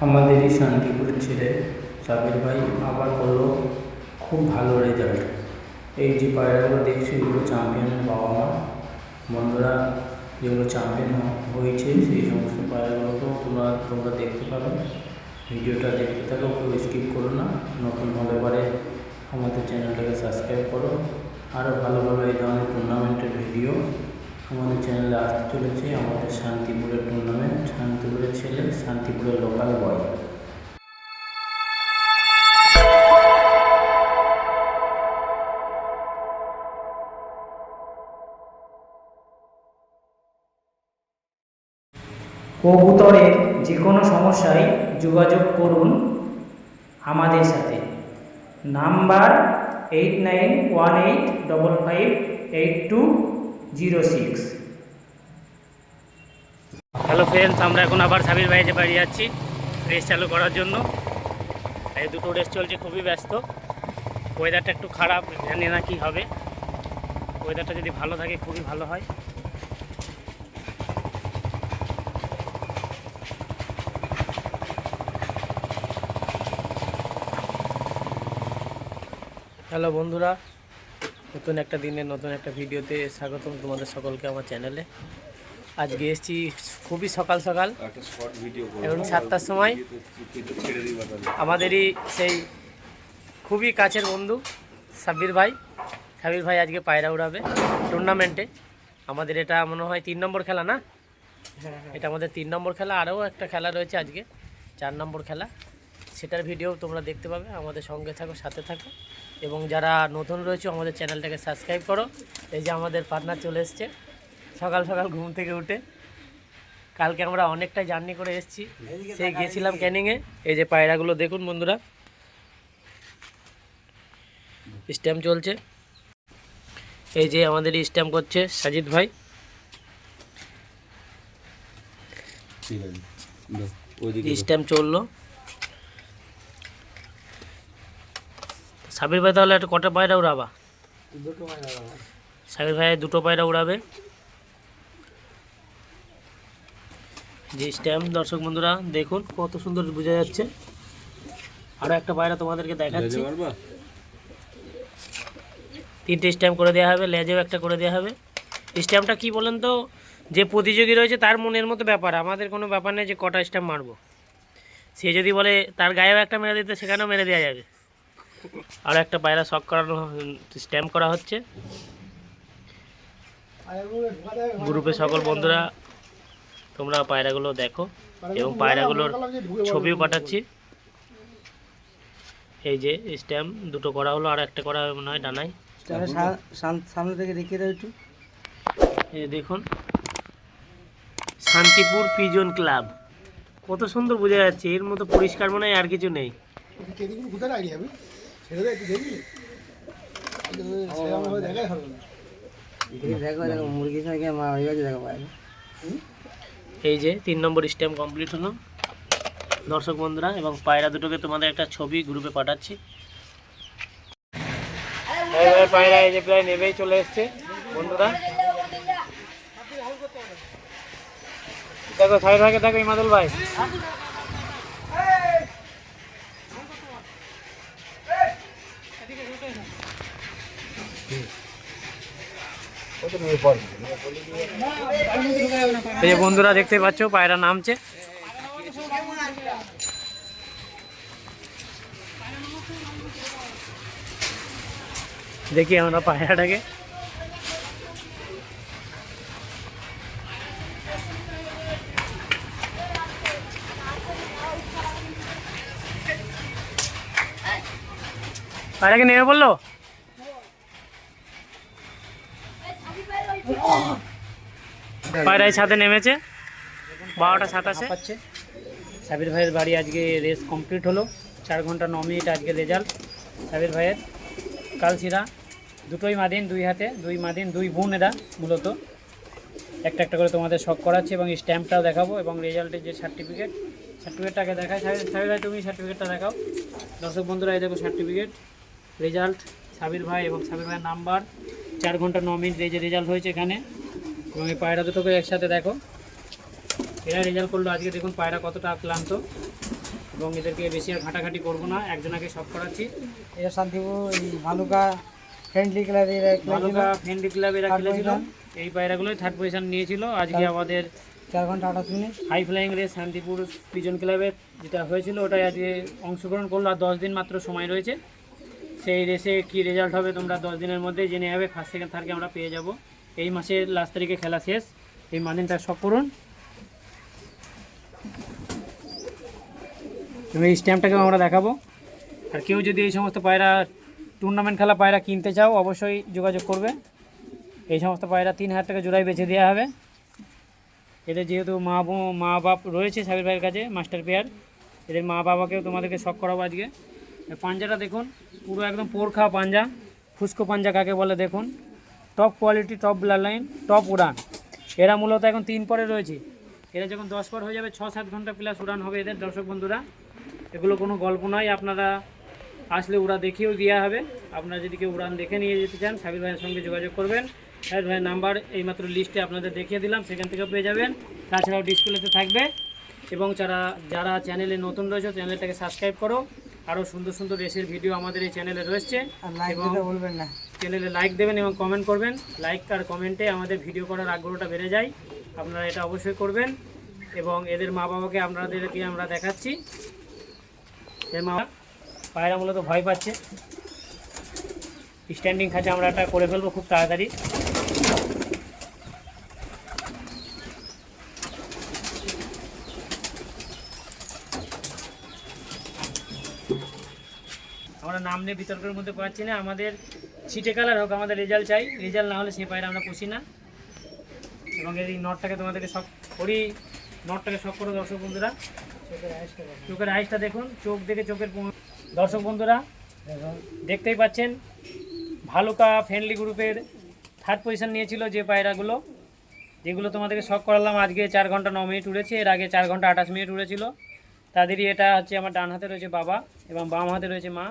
আমাদেরই শান্তিপুরের ছেলে সাবির ভাই আবার করলো খুব ভালো রেজাল্ট। এই যে পায়রাগুলো দেখছো এগুলো চ্যাম্পিয়নের বাবা মা। বন্ধুরা, যেগুলো চ্যাম্পিয়ন হয়েছে সেই সমস্ত পায়রাগুলোকেও তোমরা দেখতে পাবে। ভিডিওটা দেখতে থাকো, কেউ স্কিপ করো না। নতুন হলে পরে আমাদের চ্যানেলটাকে সাবস্ক্রাইব করো। আরও ভালো ভালো এই ধরনের টুর্নামেন্টের ভিডিও আমাদের চ্যানেলে আসতে চলেছে। আমাদের শান্তিপুরের টুর্নামেন্ট, শান্তিপুরের ছেলে, শান্তিপুরের লোকাল বয়। কবুতরের যে কোনো সমস্যায় যোগাযোগ করুন আমাদের সাথে। নাম্বার 8918558206। হ্যালো ফ্রেন্ডস, আমরা এখন আবার সাবির ভাইয়ের বাড়ি যাচ্ছি রেস চালু করার জন্য। এই দুটো রেস চলছে, খুবই ব্যস্ত। ওয়েদারটা একটু খারাপ, জানি না কী হবে। ওয়েদারটা যদি ভালো থাকে খুবই ভালো হয়। হ্যালো বন্ধুরা, নতুন একটা দিনে নতুন একটা ভিডিওতে স্বাগতম তোমাদের সকলকে আমার চ্যানেলে। আজকে এসেছি খুবই সকাল সকাল, এখন 7টার সময়। আমাদেরই সেই খুবই কাছের বন্ধু সাবির ভাই আজকে পায়রা উড়াবে টুর্নামেন্টে। আমাদের এটা মনে হয় 3 নম্বর খেলা না? এটা আমাদের 3 নম্বর খেলা। আরও একটা খেলা রয়েছে আজকে, 4 নম্বর খেলা। সেটার ভিডিও তোমরা দেখতে পাবে। আমাদের সঙ্গে থাকো, সাথে থাকো, এবং যারা নতুন রয়েছে আমাদের চ্যানেলটাকে সাবস্ক্রাইব করো। এই যে আমাদের পার্টনার চলে এসছে সকাল সকাল ঘুম থেকে উঠে। কালকে আমরা অনেকটাই জার্নি করে এসেছি, সেই গিয়েছিলাম ক্যানিংয়ে। এই যে পায়রাগুলো দেখুন বন্ধুরা, স্ট্যাম্প চলছে। এই যে আমাদের স্ট্যাম্প করছে সাজিদ ভাই। স্ট্যাম্প চললো। সাবির ভাই তাহলে একটা কটা পায়রা উড়াবা? সাবির ভাই 2টো পায়রা উড়াবে। যে স্ট্যাম্প, দর্শক বন্ধুরা দেখুন কত সুন্দর বোঝা যাচ্ছে। আরও একটা পায়রা তোমাদেরকে দেখাচ্ছি। 3টে স্ট্যাম্প করে দেওয়া হবে, লেজেও একটা করে দেওয়া হবে। স্ট্যাম্পটা কি বলেন তো, যে প্রতিযোগী রয়েছে তার মনের মতো ব্যাপার। আমাদের কোনো ব্যাপার নেই যে কটা স্ট্যাম্প মারবো। সে যদি বলে তার গায়েও একটা মেরে দিতে, সেখানেও মেরে দেওয়া যাবে। আর একটা পায়রা শক করানো, স্ট্যাম্প করা হচ্ছে। গ্রুপে সকল বন্ধুরা তোমরা পায়রাগুলো দেখো এবং পায়রাগুলোর ছবিও পাঠাচ্ছি। এই যে স্ট্যাম্প 2টো করা হলো, আর একটা করা হবে মনে হয় ডানায়। সামনে থেকে দেখিয়ে দাও একটু। এই দেখুন, শান্তিপুর পিজন ক্লাব, কত সুন্দর বোঝা যাচ্ছে। এর মতো পরিষ্কার মনে হয় আর কিছু নেই। এই যে 3 নম্বর স্ট্যাম্প কমপ্লিট হলো দর্শক বন্ধুরা, এবং পায়রা দুটোকে তোমাদের একটা ছবি গ্রুপে পাঠাচ্ছি। পায়রা এই যে প্রায় নেবেই চলে এসছে বন্ধুরা। দেখো সাইড ভাগে, দেখো ইমাদুল ভাই। এই যে বন্ধুরা দেখতে পাচ্ছ পায়রা নামছে। দেখি আমরা পায়রাটাকে। পায়রাকে নেমে পড়লো। পায়রায় ছাদে নেমেছে 12:27। সাবির ভাইয়ের বাড়ি আজকে রেস কমপ্লিট হলো। 4 ঘন্টা 9 মিনিট আজকে রেজাল্ট সাবির ভাইয়ের। কালচিরা 2টোই মাদিন, 2 হাতে, 2 মাদিন 2 বোন। এরা মূলত একটা একটা করে তোমাদের শখ করাচ্ছে এবং স্ট্যাম্পটাও দেখাবো, এবং রেজাল্টের যে সার্টিফিকেটটাকে দেখায়। সাবির ভাই তুমি সার্টিফিকেটটা দেখাও। দর্শক বন্ধুরা এই দেখো সার্টিফিকেট, রেজাল্ট সাবির ভাই এবং সাবির ভাইয়ের নাম্বার। 4 ঘন্টা 9 মিনিট এই যে রেজাল্ট হয়েছে এখানে। এবং এই পায়রা দুটোকে একসাথে দেখো, এরা রেজাল্ট করলো আজকে। দেখুন পায়রা কতটা ক্লান্ত। এবং এদেরকে বেশি আর ঘাটাঘাটি করবো না, একজনাকে সব করাচ্ছি। এটা শান্তিপুর এই ভালুকা ফ্রেন্ডলি ক্লাবের ভালুকা ফ্রেন্ডলি ক্লাব এরা খেলেছিল, এই পায়রাগুলোই থার্ড পজিশন নিয়েছিল। আজকে আমাদের 4 ঘন্টা 28 মিনিট high flying race Shantipur pigeon ক্লাবের যেটা হয়েছিল ওটাই আজকে অংশগ্রহণ করলো। আর 10 দিন মাত্র সময় রয়েছে, সেই রেসে কি রেজাল্ট হবে তোমরা 10 দিনের মধ্যে জেনে যাবে। ফার্স্ট সেকেন্ড থার্ডকে আমরা পেয়ে যাব। এই মাসের লাস্ট তারিখে খেলা শেষ। এই মাদিনটা সব করুন এবং এই স্ট্যাম্পটাকেও আমরা দেখাবো। আর কেউ যদি এই সমস্ত পায়রা টুর্নামেন্ট খেলা পায়রা কিনতে চাও অবশ্যই যোগাযোগ করবে। এই সমস্ত পায়রা 3000 টাকা জোড়ায় বেচে দেওয়া হবে। এদের যেহেতু মা বাপ রয়েছে সাবির ভাইয়ের কাছে মাস্টার পেয়ার, এদের মা বাবাকেও তোমাদেরকে শখ করাবো আজকে। পাঞ্জাটা দেখুন, পুরো একদম পোরখা পাঞ্জা, ফুসকো পাঞ্জা কাকে বলে দেখুন। Top quality, top blood line, top উড়ান। এরা মূলত এখন 3 পরে রয়েছে। এরা যখন 10 পর হয়ে যাবে 6-7 ঘন্টা প্লাস উড়ান হবে এদের। দর্শক বন্ধুরা, এগুলো কোনো গল্প নয়, আপনারা আসলে উড়া দেখিয়েও দেওয়া হবে। আপনারা যদি কেউ উড়ান দেখে নিয়ে যেতে চান সাবির ভাইয়ের সঙ্গে যোগাযোগ করবেন। সাবির ভাইয়ের নাম্বার এইমাত্র লিস্টে আপনাদের দেখিয়ে দিলাম, সেখান থেকেও পেয়ে যাবেন। তাছাড়াও ডিসপ্লেতে থাকবে। এবং যারা চ্যানেলে নতুন রয়েছে চ্যানেলটাকে সাবস্ক্রাইব করো। আরও সুন্দর সুন্দর রেসের ভিডিও আমাদের এই চ্যানেলে রয়েছে। আর লাইক দিতে ভুলবেন না। চ্যানেলে লাইক দেবেন এবং কমেন্ট করবেন। লাইক আর কমেন্টে আমাদের ভিডিও করার আগ্রহটা বেড়ে যায়, আপনারা এটা অবশ্যই করবেন। এবং এদের মা বাবাকে আপনাদেরকে আমরা দেখাচ্ছি। এর মা পায়রা মূলত ভয় পাচ্ছে। স্ট্যান্ডিং খাঁচা আমরা এটা করে ফেলবো খুব তাড়াতাড়ি। আমরা নাম নিয়ে বিতর্কের মধ্যে পাচ্ছি না। আমাদের ছিটে কালার হোক, আমাদের রেজাল্ট চাই। রেজাল্ট না হলে সে পায়রা আমরা পুষি না। এবং এই নটটাকে তোমাদেরকে শখ করি, নটটাকে শখ করো দর্শক বন্ধুরা। চোখের আইসটা দেখুন, চোখ দেখে চোখের দর্শক বন্ধুরা দেখতেই পাচ্ছেন। ভালুকা ফ্রেন্ডলি গ্রুপের থার্ড পজিশন নিয়েছিল যে পায়রাগুলো, যেগুলো তোমাদেরকে শখ করালাম। আজকে 4 ঘন্টা 9 মিনিট উড়েছে, এর আগে 4 ঘন্টা 28 মিনিট উড়েছিল তাদেরই। এটা হচ্ছে আমার ডান হাতে রয়েছে বাবা এবং বাম হাতে রয়েছে মা।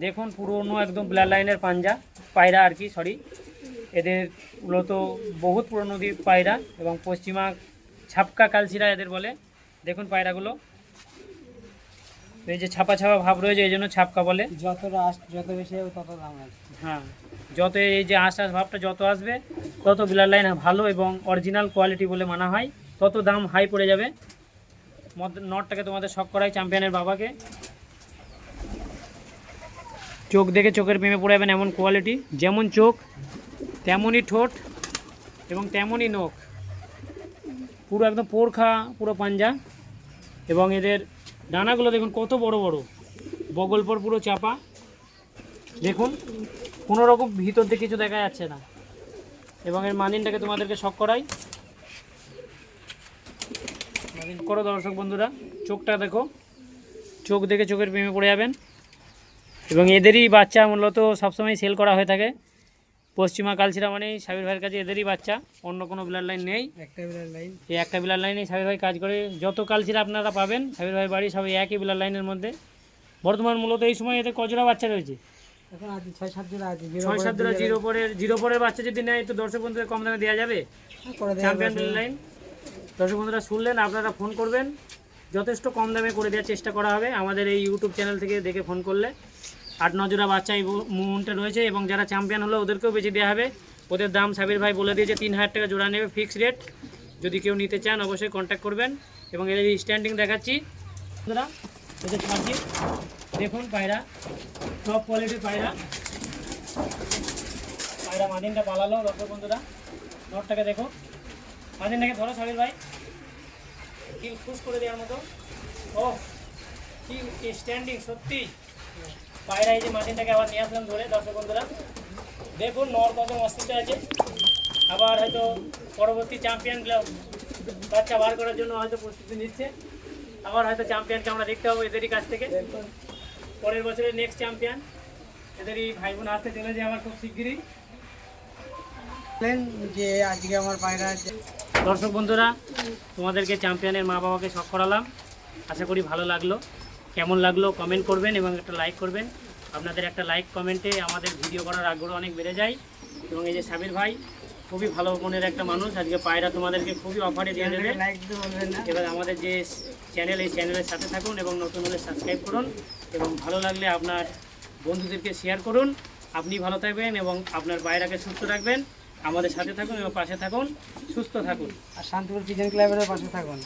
দেখুন পুরনো একদম ব্লাড লাইনের পাঞ্জা পায়রা আর কি, সরি। এদের মূলত বহুত পুরনো পায়রা এবং পশ্চিমা ছাপকা কালচিরা এদের বলে। দেখুন পায়রাগুলো, এই যে ছাপা ছাপা ভাব রয়েছে, এই জন্য ছাপকা বলে। যত বেশি হবে তত দাম আছে। হ্যাঁ, যত এই যে আশ্বাস ভাবটা যত আসবে তত ব্লাড লাইন ভালো এবং অরিজিনাল কোয়ালিটি বলে মানা হয়, তত দাম হাই পড়ে যাবে। নটটাকে তোমাদের শখ করাই চ্যাম্পিয়নের বাবাকে। চোখ দেখে চোখের প্রেমে পড়ে যাবেন, এমন কোয়ালিটি। যেমন চোখ তেমনই ঠোঁট এবং তেমনই নখ, পুরো একদম পোরখা পুরো পাঞ্জা। এবং এদের ডানাগুলো দেখুন কত বড় বড়, বগল পর পুরো চাপা। দেখুন কোনো রকম ভিতর দিয়ে কিছু দেখা যাচ্ছে না। এবং এর মানিনটাকে তোমাদেরকে শখ করাই। মানিন করো দর্শক বন্ধুরা, চোখটা দেখো, চোখ দেখে চোখের প্রেমে পড়ে যাবেন। এবং এদেরই বাচ্চা মূলত সবসময় সেল করা হয়ে থাকে। পশ্চিমা কালচিরা মানেই সাবির ভাইয়ের কাছে এদেরই বাচ্চা, অন্য কোনো ব্লাড লাইন নেই। একটা ব্লাড লাইন, এই একটা ব্লাড লাইনেই সাবির ভাই কাজ করে। যত কালচিরা আপনারা পাবেন সাবির ভাই বাড়ি সবাই একই ব্লাড লাইনের মধ্যে। বর্তমান মূলত এই সময় এতে কজোড়া বাচ্চা রয়েছে? এখন আছে 6-7 জোড়া আছে। 6-7 জোড়া। জিরো পরের বাচ্চা যদি নেয় তো দর্শক বন্ধুদের কম দামে দেওয়া যাবে। চ্যাম্পিয়ন ব্লাড লাইন দর্শক বন্ধুরা শুনলেন, আপনারা ফোন করবেন, যথেষ্ট কম দামে করে দেওয়ার চেষ্টা করা হবে। আমাদের এই ইউটিউব চ্যানেল থেকে দেখে ফোন করলে 8-9 জোড়া বাচ্চা এই মুভমেন্টে রয়েছে। এবং যারা চ্যাম্পিয়ন হলো ওদেরকেও বেশি দেওয়া হবে। ওদের দাম সাবির ভাই বলে দিয়েছে 3000 টাকা জোড়া নেবে, ফিক্সড রেট। যদি কেউ নিতে চান অবশ্যই কন্ট্যাক্ট করবেন। এবং এদের স্ট্যান্ডিং দেখাচ্ছি বন্ধুরা, এদের ছাড়ছি দেখুন পায়রা, টপ কোয়ালিটির পায়রা। পায়রা মাদিনটা পালালো দর্শক বন্ধুরা। নটটাকে দেখো, মাদিনটাকে ধরো সাবির ভাই, কি খুশ করে দেওয়ার মতো। ও কি স্ট্যান্ডিং সত্যি পায়রা। এই যে মাদিনটাকে আবার নিয়ে আসলাম ধরে দর্শক বন্ধুরা, দেখুন নর কত অস্তিত্ব আছে। আবার হয়তো পরবর্তী চ্যাম্পিয়ন বাচ্চা বার করার জন্য হয়তো প্রস্তুতি নিচ্ছে। আবার হয়তো চ্যাম্পিয়নকে আমরা দেখতে পাবো এদেরই কাছ থেকে। পরের বছরের নেক্সট চ্যাম্পিয়ন এদেরই ভাই বোন আসতে চলেছে আবার খুব শিগগিরই। যে আজকে আমার পায়রা দর্শক বন্ধুরা তোমাদেরকে চ্যাম্পিয়নের মা বাবাকে শখ করালাম, আশা করি ভালো লাগলো। কেমন লাগলো কমেন্ট করবেন এবং একটা লাইক করবেন। আপনাদের একটা লাইক কমেন্টে আমাদের ভিডিও করার আগ্রহ অনেক বেড়ে যায়। এবং এই যে সাবির ভাই খুবই ভালো মনের একটা মানুষ। আজকে পায়রা তোমাদেরকে খুবই অফারে দিয়ে দেবে। লাইক দিতে বলবেন না। এবার আমাদের যে চ্যানেল, এই চ্যানেলের সাথে থাকুন এবং নতুন হলে সাবস্ক্রাইব করুন এবং ভালো লাগলে আপনার বন্ধুদেরকে শেয়ার করুন। আপনি ভালো থাকবেন এবং আপনার পায়রাকে সুস্থ রাখবেন। আমাদের সাথে থাকুন এবং পাশে থাকুন, সুস্থ থাকুন। আর শান্তিপুর পিজন ক্লাবের পাশে থাকুন।